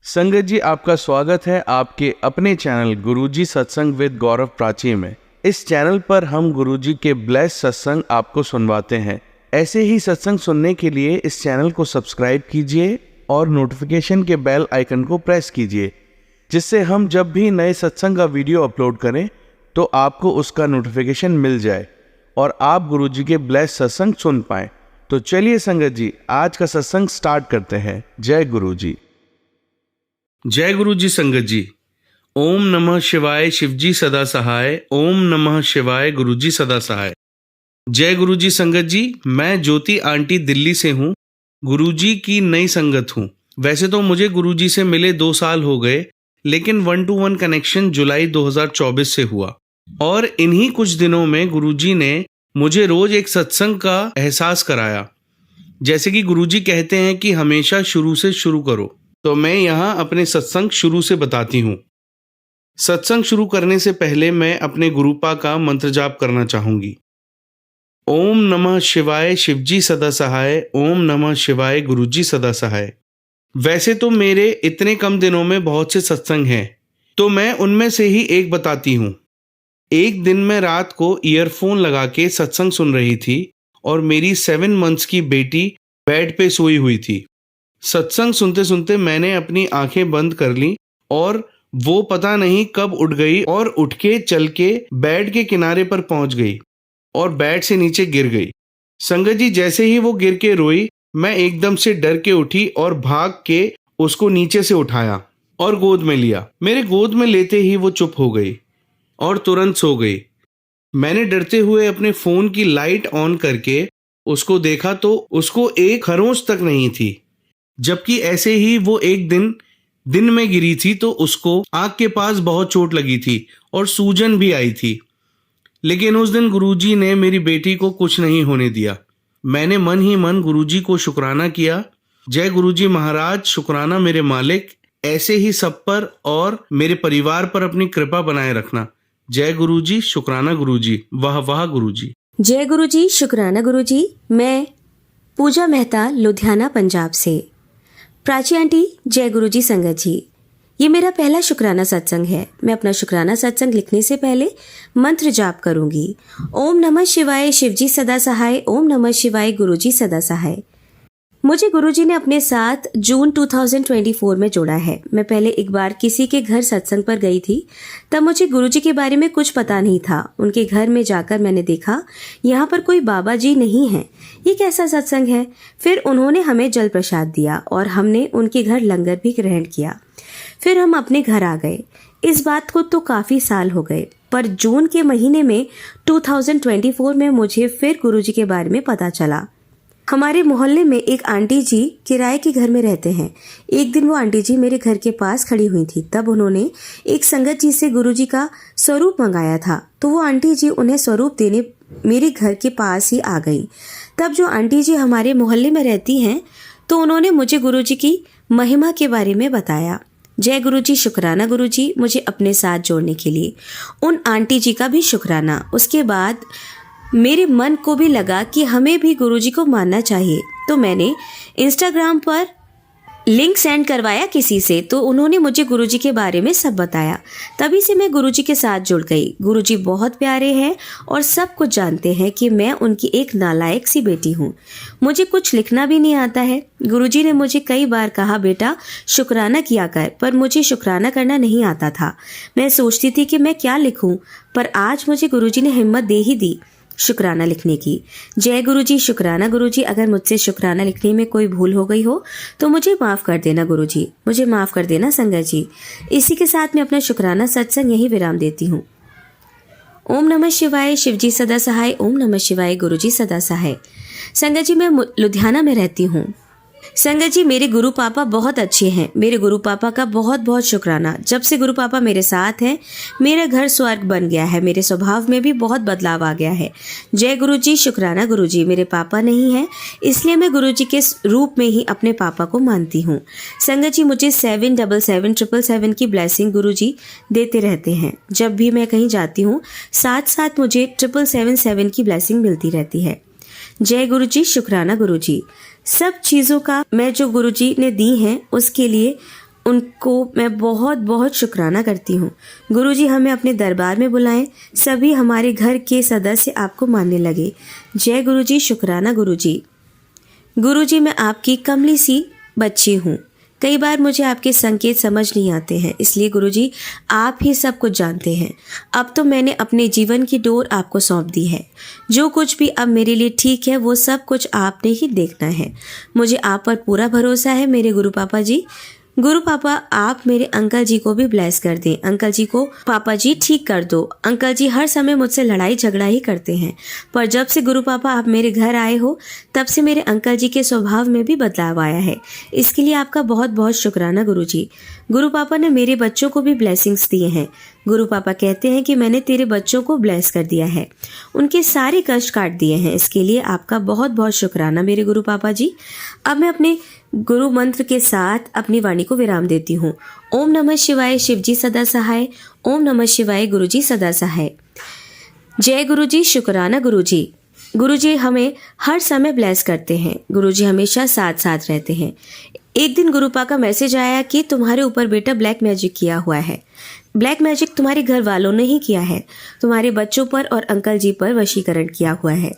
संगत जी, आपका स्वागत है आपके अपने चैनल गुरुजी सत्संग विद गौरव प्राची में। इस चैनल पर हम गुरुजी के ब्लेस सत्संग आपको सुनवाते हैं। ऐसे ही सत्संग सुनने के लिए इस चैनल को सब्सक्राइब कीजिए और नोटिफिकेशन के बेल आइकन को प्रेस कीजिए, जिससे हम जब भी नए सत्संग का वीडियो अपलोड करें तो आपको उसका नोटिफिकेशन मिल जाए और आप गुरुजी के ब्लेस सत्संग सुन पाएं। तो चलिए संगत जी, आज का सत्संग स्टार्ट करते हैं। जय गुरुजी। जय गुरुजी। संगत जी, ओम नमः शिवाय, शिवजी सदा सहाय। ओम नमः शिवाय, गुरुजी सदा सहाय। जय गुरुजी। संगत जी, मैं ज्योति आंटी दिल्ली से हूँ। गुरुजी की नई संगत हूँ। वैसे तो मुझे गुरुजी से मिले 2 साल हो गए, लेकिन 1-to-1 कनेक्शन जुलाई 2024 से हुआ और इन्हीं कुछ दिनों में गुरुजी ने मुझे रोज एक सत्संग का एहसास कराया। जैसे कि गुरुजी कहते हैं कि हमेशा शुरू से शुरू करो, तो मैं यहाँ अपने सत्संग शुरू से बताती हूँ। सत्संग शुरू करने से पहले मैं अपने गुरुपा का मंत्र जाप करना चाहूंगी। ओम नमः शिवाय, शिवजी सदा सहाय। ओम नमः शिवाय, गुरुजी सदा सहाय। वैसे तो मेरे इतने कम दिनों में बहुत से सत्संग हैं, तो मैं उनमें से ही एक बताती हूँ। एक दिन मैं रात को ईयरफोन लगा के सत्संग सुन रही थी और मेरी 7 मंथ्स की बेटी बेड पे सोई हुई थी। सत्संग सुनते सुनते मैंने अपनी आंखें बंद कर ली और वो पता नहीं कब उठ गई और उठ के चल के बेड के किनारे पर पहुंच गई और बेड से नीचे गिर गई। संगत जी, जैसे ही वो गिर के रोई, मैं एकदम से डर के उठी और भाग के उसको नीचे से उठाया और गोद में लिया। मेरे गोद में लेते ही वो चुप हो गई और तुरंत सो गई। मैंने डरते हुए अपने फोन की लाइट ऑन करके उसको देखा तो उसको एक खरोंच तक नहीं थी, जबकि ऐसे ही वो एक दिन में गिरी थी तो उसको आंख के पास बहुत चोट लगी थी और सूजन भी आई थी। लेकिन उस दिन गुरुजी ने मेरी बेटी को कुछ नहीं होने दिया। मैंने मन ही मन गुरुजी को शुक्राना किया। जय गुरुजी महाराज, शुक्राना मेरे मालिक। ऐसे ही सब पर और मेरे परिवार पर अपनी कृपा बनाए रखना। जय गुरुजी, शुक्राना गुरुजी, वाह वाह गुरुजी। जय गुरुजी, शुक्राना गुरुजी। मैं पूजा मेहता, लुधियाना, पंजाब से। प्राची आंटी, जय गुरुजी। संगत जी, ये मेरा पहला शुक्राना सत्संग है। मैं अपना शुक्राना सत्संग लिखने से पहले मंत्र जाप करूंगी। ओम नमः शिवाय, शिवजी सदा सहाय। ओम नमः शिवाय, गुरुजी सदा सहाय। मुझे गुरुजी ने अपने साथ जून 2024 में जोड़ा है। मैं पहले एक बार किसी के घर सत्संग पर गई थी, तब मुझे गुरुजी के बारे में कुछ पता नहीं था। उनके घर में जाकर मैंने देखा यहाँ पर कोई बाबा जी नहीं है, ये कैसा सत्संग है। फिर उन्होंने हमें जल प्रसाद दिया और हमने उनके घर लंगर भी ग्रहण किया। फिर हम अपने घर आ गए। इस बात को तो काफी साल हो गए, पर जून के महीने में 2024 में मुझे फिर गुरुजी के बारे में पता चला। हमारे मोहल्ले में एक आंटी जी किराए के घर में रहते हैं। एक दिन वो आंटी जी मेरे घर के पास खड़ी हुई थी। तब उन्होंने एक संगत जी से गुरुजी का स्वरूप मंगाया था, तो वो आंटी जी उन्हें स्वरूप देने मेरे घर के पास ही आ गई। तब जो आंटी जी हमारे मोहल्ले में रहती हैं, तो उन्होंने मुझे गुरुजी की महिमा के बारे में बताया। जय गुरुजी, शुक्राना गुरुजी, मुझे अपने साथ जोड़ने के लिए। उन आंटी जी का भी शुक्राना। उसके बाद मेरे मन को भी लगा कि हमें भी गुरुजी को मानना चाहिए, तो मैंने इंस्टाग्राम पर लिंक सेंड करवाया किसी से, तो उन्होंने मुझे गुरुजी के बारे में सब बताया। तभी से मैं गुरुजी के साथ जुड़ गई। गुरुजी बहुत प्यारे हैं और सब कुछ जानते हैं कि मैं उनकी एक नालायक सी बेटी हूँ। मुझे कुछ लिखना भी नहीं आता है। गुरुजी ने मुझे कई बार कहा, बेटा शुक्राना किया कर, पर मुझे शुक्राना करना नहीं आता था। मैं सोचती थी कि मैं क्या लिखूं, पर आज मुझे गुरुजी ने हिम्मत दे ही दी शुक्राना लिखने की। जय गुरुजी, शुक्राना गुरुजी। अगर मुझसे शुक्राना लिखने में कोई भूल हो गई हो तो मुझे माफ़ कर देना गुरुजी, मुझे माफ़ कर देना संगत जी। इसी के साथ मैं अपना शुक्राना सत्संग यही विराम देती हूँ। ओम नमः शिवाय, शिवजी सदा सहाय। ओम नमः शिवाय, गुरुजी सदा सहाय। संगत जी, मैं लुधियाना में रहती हूँ। संगत जी, मेरे गुरु पापा बहुत अच्छे हैं। मेरे गुरु पापा का बहुत बहुत शुक्राना। जब से गुरु पापा मेरे साथ हैं, मेरा घर स्वर्ग बन गया है। मेरे स्वभाव में भी बहुत बदलाव आ गया है। जय गुरुजी, शुक्राना गुरुजी। मेरे पापा नहीं हैं, इसलिए मैं गुरुजी के रूप में ही अपने पापा को मानती हूँ। संगत जी, मुझे 77777 की ब्लेसिंग गुरुजी देते रहते हैं। जब भी मैं कहीं जाती हूँ, साथ साथ मुझे 777 की ब्लेसिंग मिलती रहती है। जय गुरुजी, शुक्राना गुरुजी। सब चीज़ों का मैं जो गुरुजी ने दी हैं उसके लिए उनको मैं बहुत बहुत शुक्राना करती हूँ। गुरुजी हमें अपने दरबार में बुलाएं, सभी हमारे घर के सदस्य आपको मानने लगे। जय गुरुजी, शुक्राना गुरुजी। गुरुजी मैं आपकी कमली सी बच्ची हूँ, कई बार मुझे आपके संकेत समझ नहीं आते हैं, इसलिए गुरुजी आप ही सब कुछ जानते हैं। अब तो मैंने अपने जीवन की डोर आपको सौंप दी है। जो कुछ भी अब मेरे लिए ठीक है वो सब कुछ आपने ही देखना है। मुझे आप पर पूरा भरोसा है मेरे गुरु पापा जी। गुरु पापा आप मेरे अंकल जी को भी ब्लेस कर दें। अंकल जी को पापा जी ठीक कर दो। अंकल जी हर समय मुझसे लड़ाई झगड़ा ही करते हैं, पर जब से गुरु पापा आप मेरे घर आए हो तब से मेरे अंकल जी के स्वभाव में भी बदलाव आया है। इसके लिए आपका बहुत बहुत शुक्राना गुरु जी। गुरु पापा ने मेरे बच्चों को भी ब्लेसिंग्स दिए हैं। गुरु पापा कहते हैं कि मैंने तेरे बच्चों को ब्लेस कर दिया है, उनके सारे कष्ट काट दिए हैं। इसके लिए आपका बहुत बहुत शुक्राना मेरे गुरु पापा जी। अब मैं अपने गुरु मंत्र के साथ अपनी वाणी को विराम देती हूँ। ओम नमः शिवाय, शिवजी सदा सहाय। ओम नमः शिवाय, गुरुजी सदा सहाय। जय गुरुजी, शुक्राना गुरुजी। गुरुजी हमें हर समय ब्लेस करते हैं। गुरुजी हमेशा साथ साथ रहते हैं। एक दिन गुरुपा का मैसेज आया कि तुम्हारे ऊपर बेटा ब्लैक मैजिक किया हुआ है। ब्लैक मैजिक तुम्हारे घर वालों ने ही किया है, तुम्हारे बच्चों पर और अंकल जी पर वशीकरण किया हुआ है।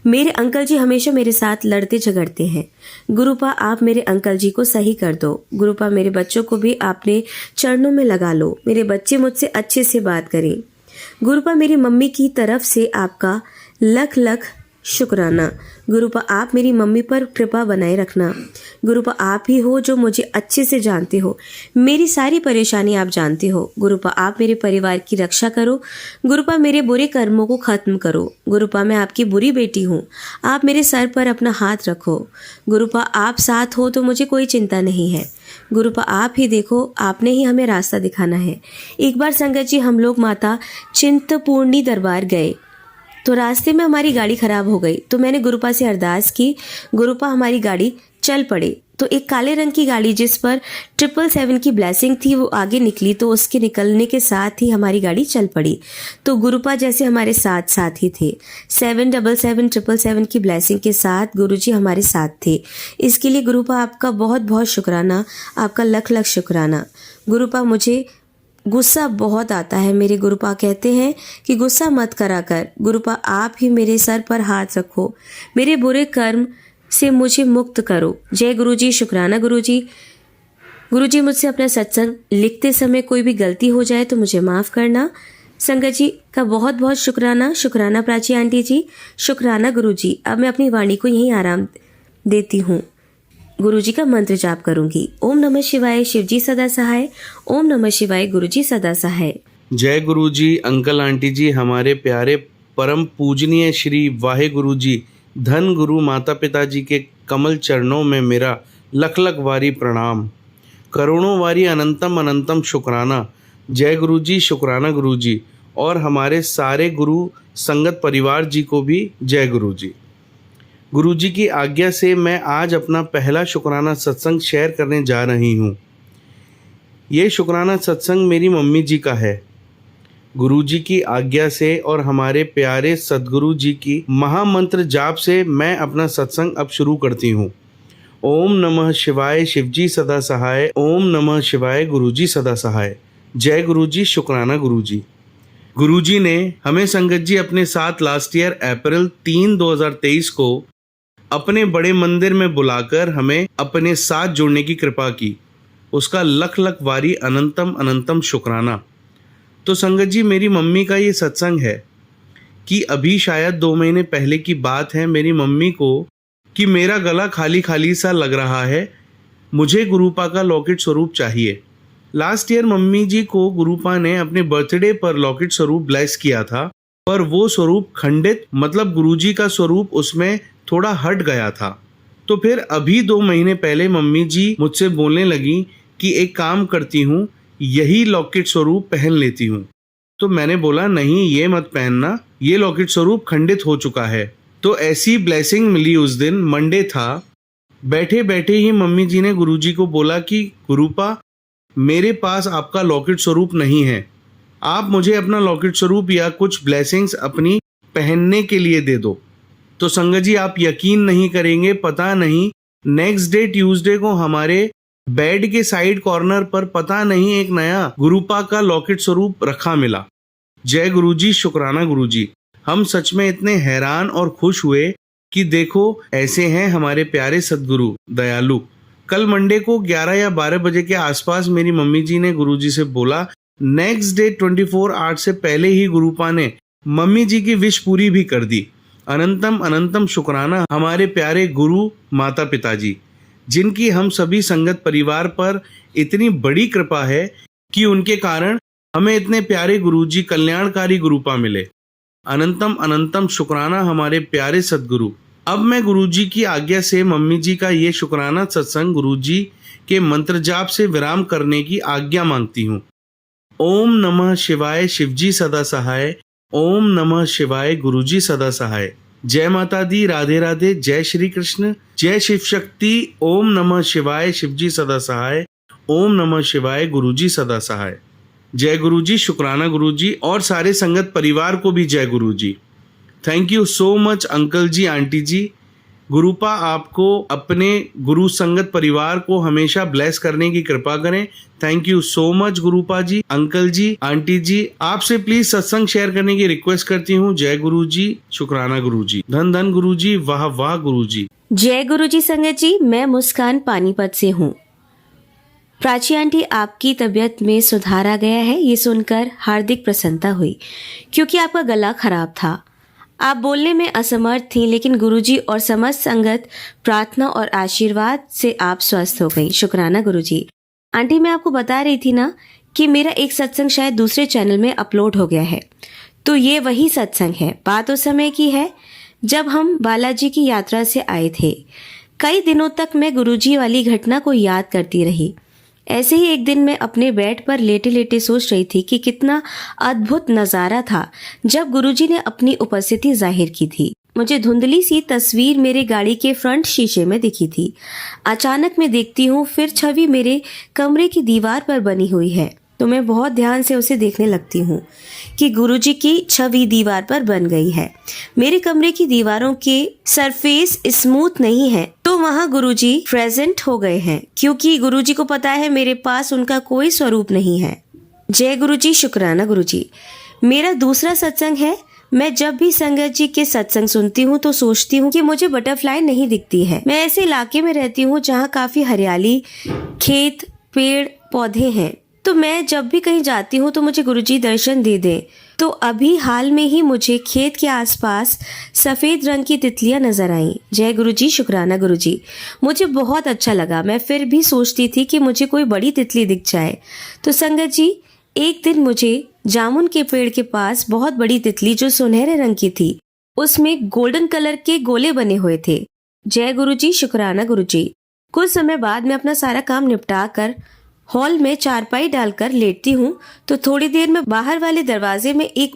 मेरे अंकल जी हमेशा मेरे साथ लड़ते झगड़ते हैं। गुरुपा आप मेरे अंकल जी को सही कर दो। गुरुपा मेरे बच्चों को भी अपने चरणों में लगा लो, मेरे बच्चे मुझसे अच्छे से बात करें। गुरुपा मेरी मम्मी की तरफ से आपका लख लख शुक्राना। गुरुपा आप मेरी मम्मी पर कृपा बनाए रखना। गुरुपा आप ही हो जो मुझे अच्छे से जानते हो, मेरी सारी परेशानी आप जानते हो। गुरुपा आप मेरे परिवार की रक्षा करो। गुरुपा मेरे बुरे कर्मों को खत्म करो। गुरुपा मैं आपकी बुरी बेटी हूँ, आप मेरे सर पर अपना हाथ रखो। गुरुपा आप साथ हो तो मुझे कोई चिंता नहीं है। गुरुपा आप ही देखो, आपने ही हमें रास्ता दिखाना है। एक बार संगत जी हम लोग माता चिंतपूर्णी दरबार गए तो रास्ते में हमारी गाड़ी खराब हो गई, तो मैंने गुरुपा से अरदास की, गुरुपा हमारी गाड़ी चल पड़े। तो एक काले रंग की गाड़ी जिस पर 777 की ब्लेसिंग थी वो आगे निकली, तो उसके निकलने के साथ ही हमारी गाड़ी चल पड़ी। तो गुरुपा जैसे हमारे साथ साथ ही थे। 777 777 की ब्लेसिंग के साथ गुरुजी हमारे साथ थे। इसके लिए गुरुपा आपका बहुत बहुत शुक्राना, आपका लख लख शुक्राना। गुरुपा मुझे गुस्सा बहुत आता है। मेरे गुरुपा कहते हैं कि गुस्सा मत करा कर। गुरुपा आप ही मेरे सर पर हाथ रखो, मेरे बुरे कर्म से मुझे मुक्त करो। जय गुरुजी, शुक्राना गुरुजी। गुरुजी मुझसे अपना सत्संग लिखते समय कोई भी गलती हो जाए तो मुझे माफ़ करना। संगत जी का बहुत बहुत शुक्राना। शुक्राना प्राची आंटी जी, शुक्राना गुरुजी। अब मैं अपनी वाणी को यहीं आराम देती हूँ। गुरुजी का मंत्र जाप करूंगी। ओम नमः शिवाय, शिवजी सदा सहाय। ओम नमः शिवाय, गुरुजी सदा सहाय। जय गुरुजी, अंकल आंटी जी, हमारे प्यारे परम पूजनीय श्री वाहे गुरुजी, धन गुरु माता पिता जी के कमल चरणों में मेरा लख लख वारी प्रणाम, करोड़ों वारी अनंतम अनंतम शुक्राना। जय गुरुजी, शुक्राना गुरुजी। और हमारे सारे गुरु संगत परिवार जी को भी जय गुरुजी। गुरुजी की आज्ञा से मैं आज अपना पहला शुक्राना सत्संग शेयर करने जा रही हूँ। ये शुक्राना सत्संग मेरी मम्मी जी का है। गुरुजी की आज्ञा से और हमारे प्यारे सद्गुरु जी की महामंत्र जाप से मैं अपना सत्संग अब शुरू करती हूँ। ओम नमः शिवाय, शिवजी सदा सहाय। ओम नमः शिवाय, गुरुजी सदा सहाय। जय गुरुजी, शुक्राना गुरुजी। गुरुजी ने हमें संगत जी अपने साथ लास्ट ईयर अप्रैल 3, 2023 को अपने बड़े मंदिर में बुलाकर हमें अपने साथ जोड़ने की कृपा की। उसका लख लख वारी अनंतम अनंतम शुक्राना। तो संगत जी मेरी मम्मी का ये सत्संग है कि अभी शायद 2 महीने पहले की बात है, मेरी मम्मी को कि मेरा गला खाली खाली सा लग रहा है, मुझे गुरुपा का लॉकेट स्वरूप चाहिए। लास्ट ईयर मम्मी जी को गुरुपा ने अपने बर्थडे पर लॉकेट स्वरूप ब्लेस किया था, पर वो स्वरूप खंडित, मतलब गुरुजी का स्वरूप उसमें थोड़ा हट गया था। तो फिर अभी 2 महीने पहले मम्मी जी मुझसे बोलने लगी कि एक काम करती हूँ, यही लॉकेट स्वरूप पहन लेती हूँ। तो मैंने बोला नहीं, ये मत पहनना, ये लॉकेट स्वरूप खंडित हो चुका है। तो ऐसी ब्लेसिंग मिली। उस दिन मंडे था, बैठे बैठे ही मम्मी जी ने गुरुजी को बोला कि गुरुपा मेरे पास आपका लॉकेट स्वरूप नहीं है, आप मुझे अपना लॉकेट स्वरूप या कुछ ब्लेसिंग्स अपनी पहनने के लिए दे दो। तो संगत जी आप यकीन नहीं करेंगे, पता नहीं नेक्स्ट डे ट्यूसडे को हमारे बेड के साइड कॉर्नर पर पता नहीं एक नया गुरुपा का लॉकेट स्वरूप रखा मिला। जय गुरुजी, शुक्राना गुरुजी। हम सच में इतने हैरान और खुश हुए कि देखो ऐसे हैं हमारे प्यारे सद्गुरु दयालु। कल मंडे को 11 या 12 बजे के आसपास मेरी मम्मी जी ने गुरुजी से बोला। नेक्स्ट डे 24 आवर्स से पहले ही गुरुपा ने मम्मी जी की विश पूरी भी कर दी। अनंतम अनंतम शुक्राना हमारे प्यारे गुरु माता पिताजी, जिनकी हम सभी संगत परिवार पर इतनी बड़ी कृपा है कि उनके कारण हमें इतने प्यारे गुरुजी कल्याणकारी गुरुपा मिले। अनंतम अनंतम शुक्राना हमारे प्यारे सद्गुरु। अब मैं गुरुजी की आज्ञा से मम्मी जी का ये शुक्राना सत्संग गुरुजी के मंत्र जाप से विराम करने की आज्ञा मांगती हूँ। ओम नमः शिवाय, शिवजी सदा सहाय। ओम नमः शिवाय, गुरुजी सदा सहाय। जय माता दी, राधे राधे, जय श्री कृष्ण, जय शिव शक्ति। ओम नमः शिवाय, शिवजी सदा सहाय। ओम नमः शिवाय, गुरुजी सदा सहाय। जय गुरुजी, शुक्राना गुरुजी और सारे संगत परिवार को भी जय Guruji. Thank you so much uncle ji, aunty ji. Gurupa आपको अपने गुरु संगत परिवार को हमेशा ब्लेस करने की कृपा करें। Thank you so much Gurupa ji, uncle ji, aunty ji. आपसे प्लीज सत्संग शेयर करने की रिक्वेस्ट करती हूँ। जय गुरुजी, शुक्राना गुरुजी, धन धन गुरुजी, वाह वाह गुरुजी। जय गुरुजी संगत जी, मैं मुस्कान पानीपत से हूँ। प्राची आंटी, आपकी तबीयत में सुधार आ गया है, ये सुनकर हार्दिक प्रसन्नता हुई, क्योंकि आपका गला खराब था। आप बोलने में असमर्थ थी, लेकिन गुरुजी और समस्त संगत प्रार्थना और आशीर्वाद से आप स्वस्थ हो गई। शुक्राना गुरुजी। आंटी, मैं आपको बता रही थी ना कि मेरा एक सत्संग शायद दूसरे चैनल में अपलोड हो गया है, तो ये वही सत्संग है। बात उस समय की है जब हम बालाजी की यात्रा से आए थे। कई दिनों तक मैं गुरुजी वाली घटना को याद करती रही। ऐसे ही एक दिन मैं अपने बेड पर लेटे लेटे सोच रही थी कि कितना अद्भुत नज़ारा था जब गुरुजी ने अपनी उपस्थिति जाहिर की थी। मुझे धुंधली सी तस्वीर मेरे गाड़ी के फ्रंट शीशे में दिखी थी। अचानक मैं देखती हूँ, फिर छवि मेरे कमरे की दीवार पर बनी हुई है, तो मैं बहुत ध्यान से उसे देखने लगती हूँ कि गुरुजी की छवि दीवार पर बन गई है। मेरे कमरे की दीवारों के सरफेस स्मूथ नहीं है, तो वहाँ गुरुजी प्रेजेंट हो गए हैं, क्योंकि गुरुजी को पता है मेरे पास उनका कोई स्वरूप नहीं है। जय गुरुजी, शुक्राना गुरुजी। मेरा दूसरा सत्संग है। मैं जब भी संगत जी के सत्संग सुनती हूँ तो सोचती हूँ कि मुझे बटरफ्लाई नहीं दिखती है। मैं ऐसे इलाके में रहती हूँ जहाँ काफी हरियाली, खेत, पेड़ पौधे हैं, तो मैं जब भी कहीं जाती हूँ तो मुझे गुरुजी दर्शन दे दें। तो अभी हाल में ही मुझे खेत के आसपास सफेद रंग की तितलियां नजर आईं। जय गुरुजी, शुक्राना गुरुजी। मुझे बहुत अच्छा लगा। मैं फिर भी सोचती थी कि मुझे कोई बड़ी तितली दिख जाए। तो संगत जी, एक दिन मुझे जामुन के पेड़ के पास बहुत बड़ी तितली, जो सुनहरे रंग की थी, उसमें गोल्डन कलर के गोले बने हुए थे। जय गुरुजी, शुक्राना गुरुजी। कुछ समय बाद मैं अपना सारा काम निपटा कर हॉल में चारपाई डालकर लेटती हूँ, तो थोड़ी देर में बाहर वाले दरवाजे में एक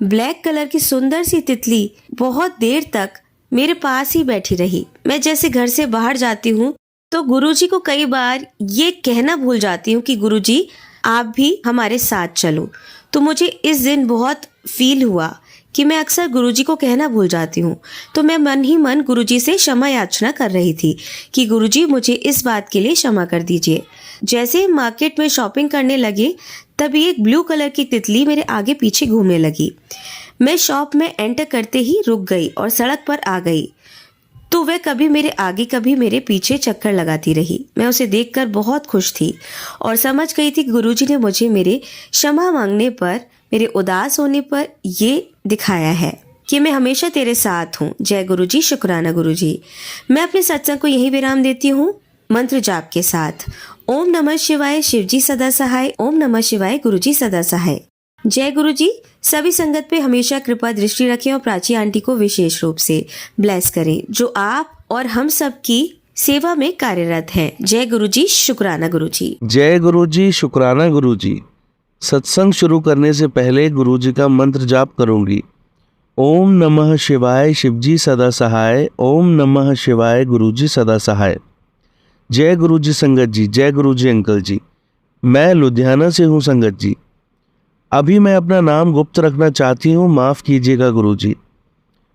ब्लैक कलर की सुंदर सी तितली बहुत देर तक मेरे पास ही बैठी रही। मैं जैसे घर से बाहर जाती हूँ तो गुरुजी को कई बार ये कहना भूल जाती हूँ कि गुरुजी आप भी हमारे साथ चलो। तो मुझे इस दिन बहुत फील हुआ कि मैं अक्सर गुरुजी को कहना भूल जाती हूँ। तो मैं मन ही मन गुरुजी से क्षमा याचना कर रही थी कि गुरुजी मुझे इस बात के लिए क्षमा कर दीजिए। जैसे मार्केट में शॉपिंग करने लगे, तभी एक ब्लू कलर की तितली मेरे आगे पीछे घूमने लगी। मैं शॉप में एंटर करते ही रुक गई और सड़क पर आ गई, तो वह कभी मेरे आगे कभी मेरे पीछे चक्कर लगाती रही। मैं उसे देखकर बहुत खुश थी और समझ गई थी कि गुरुजी ने मुझे मेरे क्षमा मांगने पर, मेरे उदास होने पर ये दिखाया है कि मैं हमेशा तेरे साथ हूँ। जय गुरुजी, शुक्राना गुरुजी। मैं अपने सत्संग को यही विराम देती हूँ मंत्र जाप के साथ। ओम नमः शिवाय, शिवजी सदा सहाय। ओम नमः शिवाय, गुरुजी सदा सहाय। जय गुरुजी। सभी संगत पे हमेशा कृपा दृष्टि रखें और प्राची आंटी को विशेष रूप से ब्लेस करें, जो आप और हम सब की सेवा में कार्यरत हैं। जय गुरुजी, शुक्राना गुरुजी। जय गुरुजी, शुक्राना गुरुजी। सत्संग शुरू करने से पहले गुरुजी का मंत्र जाप करूंगी। ओम नमः शिवाय, शिवजी सदा सहाय। ओम नमः शिवाय, गुरुजी सदा सहाय। जय गुरुजी संगत जी, जय गुरुजी अंकल जी। मैं लुधियाना से हूँ संगत जी। अभी मैं अपना नाम गुप्त रखना चाहती हूँ, माफ़ कीजिएगा गुरुजी।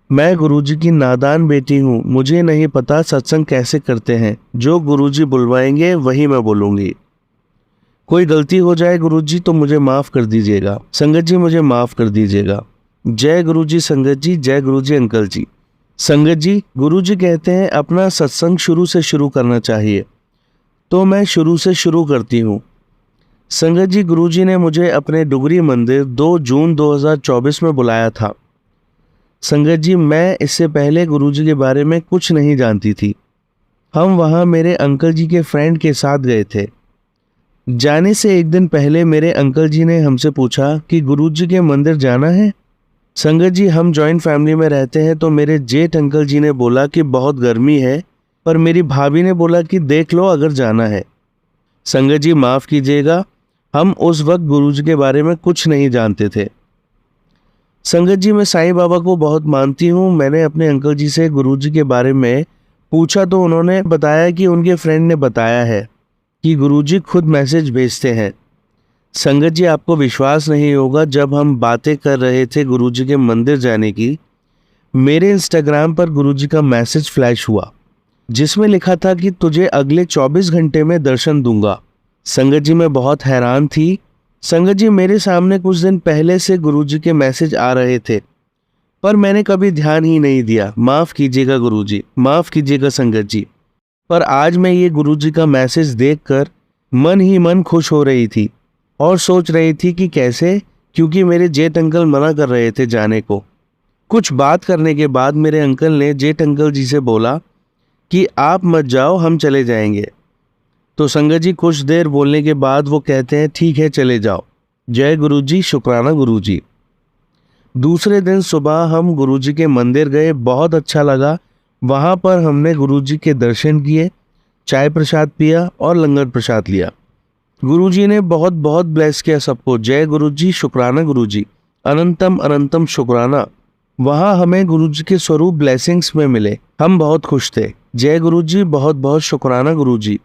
मैं गुरुजी की नादान बेटी हूँ, मुझे नहीं पता सत्संग कैसे करते हैं। जो गुरुजी बुलवाएंगे वही मैं बोलूँगी। कोई गलती हो जाए गुरुजी तो मुझे माफ़ कर दीजिएगा। संगत जी मुझे माफ़ कर दीजिएगा। जय गुरुजी संगत जी, जय गुरुजी अंकल जी। संगत जी, गुरुजी कहते हैं अपना सत्संग शुरू से शुरू करना चाहिए, तो मैं शुरू से शुरू करती हूँ। संगत जी, गुरुजी ने मुझे अपने डुगरी मंदिर 2 जून 2024 में बुलाया था। संगत जी, मैं इससे पहले गुरुजी के बारे में कुछ नहीं जानती थी। हम वहाँ मेरे अंकल जी के फ्रेंड के साथ गए थे। जाने से एक दिन पहले मेरे अंकल जी ने हमसे पूछा कि गुरुजी के मंदिर जाना है। संगत जी, हम जॉइंट फैमिली में रहते हैं, तो मेरे जेठ अंकल जी ने बोला कि बहुत गर्मी है, पर मेरी भाभी ने बोला कि देख लो अगर जाना है। संगत जी माफ़ कीजिएगा, हम उस वक्त गुरुजी के बारे में कुछ नहीं जानते थे। संगत जी, मैं साईं बाबा को बहुत मानती हूँ। मैंने अपने अंकल जी से गुरुजी के बारे में पूछा तो उन्होंने बताया कि उनके फ्रेंड ने बताया है कि गुरुजी खुद मैसेज भेजते हैं। संगत जी, आपको विश्वास नहीं होगा, जब हम बातें कर रहे थे गुरुजी के मंदिर जाने की, मेरे इंस्टाग्राम पर गुरुजी का मैसेज फ्लैश हुआ जिसमें लिखा था कि तुझे अगले 24 घंटे में दर्शन दूंगा। संगत जी, मैं बहुत हैरान थी। संगत जी, मेरे सामने कुछ दिन पहले से गुरुजी के मैसेज आ रहे थे, पर मैंने कभी ध्यान ही नहीं दिया। माफ़ कीजिएगा गुरुजी, माफ़ कीजिएगा संगत जी। पर आज मैं ये गुरुजी का मैसेज देखकर मन ही मन खुश हो रही थी और सोच रही थी कि कैसे, क्योंकि मेरे जेठ अंकल मना कर रहे थे जाने को। कुछ बात करने के बाद मेरे अंकल ने जेठ अंकल जी से बोला कि आप मत जाओ, हम चले जाएंगे। तो संगत जी, कुछ देर बोलने के बाद वो कहते हैं ठीक है चले जाओ। जय गुरुजी, शुक्राना गुरुजी। दूसरे दिन सुबह हम गुरुजी के मंदिर गए, बहुत अच्छा लगा। वहाँ पर हमने गुरुजी के दर्शन किए, चाय प्रसाद पिया और लंगर प्रसाद लिया। गुरुजी ने बहुत बहुत ब्लेस किया सबको। जय गुरुजी, शुक्राना गुरुजी, अनंतम अनंतम शुक्राना। वहाँ हमें गुरुजी के स्वरूप ब्लेसिंग्स में मिले, हम बहुत खुश थे। जय गुरुजी, बहुत बहुत शुक्राना गुरुजी,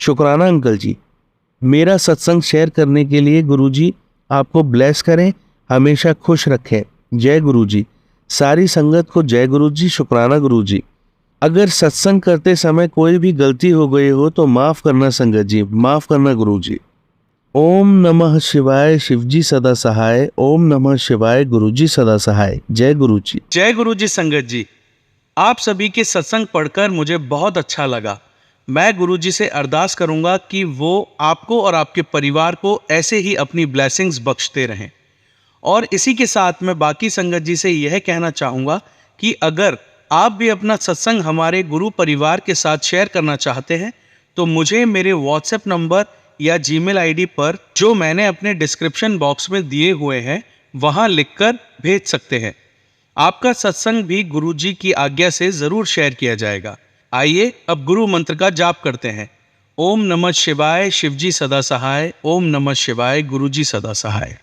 शुक्राना अंकल जी। मेरा सत्संग शेयर करने के लिए गुरुजी आपको ब्लेस करें, हमेशा खुश रखें। जय गुरुजी। सारी संगत को जय गुरुजी, शुक्राना गुरुजी। अगर सत्संग करते समय कोई भी गलती हो गई हो तो माफ़ करना संगत जी, माफ़ करना गुरुजी। ओम नमः शिवाय, शिवजी सदा सहाय। ओम नमः शिवाय, गुरुजी सदा सहाय। जय गुरुजी। जय गुरुजी संगत जी। आप सभी के सत्संग पढ़कर मुझे बहुत अच्छा लगा। मैं गुरुजी से अरदास करूंगा कि वो आपको और आपके परिवार को ऐसे ही अपनी ब्लेसिंग्स बख्शते रहें। और इसी के साथ मैं बाकी संगत जी से यह कहना चाहूँगा कि अगर आप भी अपना सत्संग हमारे गुरु परिवार के साथ शेयर करना चाहते हैं तो मुझे मेरे व्हाट्सएप नंबर या जीमेल आईडी पर, जो मैंने अपने डिस्क्रिप्शन बॉक्स में दिए हुए हैं, वहाँ लिखकर भेज सकते हैं। आपका सत्संग भी गुरुजी की आज्ञा से ज़रूर शेयर किया जाएगा। आइए अब गुरु मंत्र का जाप करते हैं। ओम नमः शिवाय, शिवजी सदा सहाय। ओम नमः शिवाय, गुरुजी सदा सहाय।